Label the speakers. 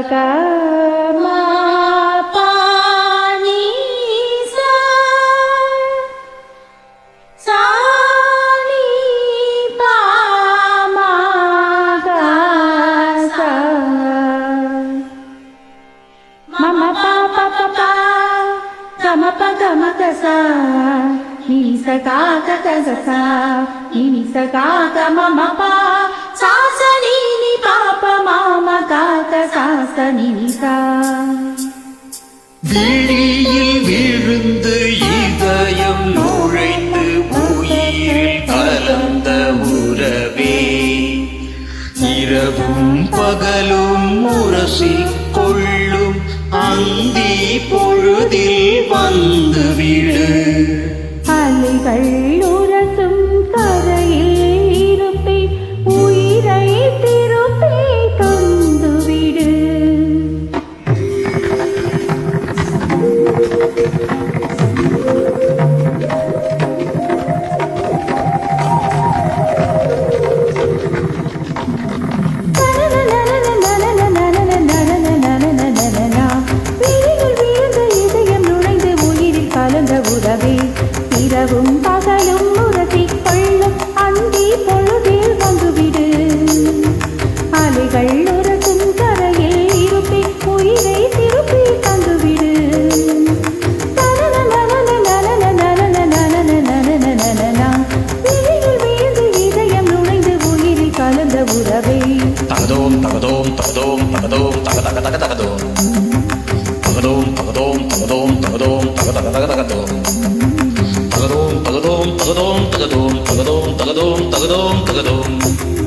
Speaker 1: க ம ப நீ சா சா நீ ப ம க சா ம ம ப ப ப ப க ம ப க ம க சா நீ ச க க க க சா நீ ச க க ம ம ப சா ச நீ நீ ப ப ம ம க க சா ச நீ நீ சா.
Speaker 2: விழியில் விழுந்து இதயம் நுழைந்து உயிரில் கலந்த உறவே இரவும் பகலும் உரசிக் கொள்ளும் அந்தி பொழுதில் வந்துவிடு.
Speaker 1: அலைகள் உரசும் கரையில் இருப்பேன் உயிரை திருப்பி தந்துவிடு. உறவே இரவும் பகலும் உரசிக் கொள்ளும் அந்தி பொழுதில் வந்துவிடு. அலைகள் உரசும் கரையில் இருப்பே உயிரை திருப்பி தந்துவிடு. விழியில் வீழ்ந்து இதயம் நுழைந்து உயிரில் கலந்த உறவே
Speaker 2: தகதோம் தகதோம் தகதோம் தகதோம் தக தக தக தகதோம் தகதோம் தகதோம் தகதோம் தகதோம் தக தக தக தகதோம் தகதோம் தகதோம் தகதோம் தகதோம் தகதோம் தகதோம் தகதோம் தகதோம்.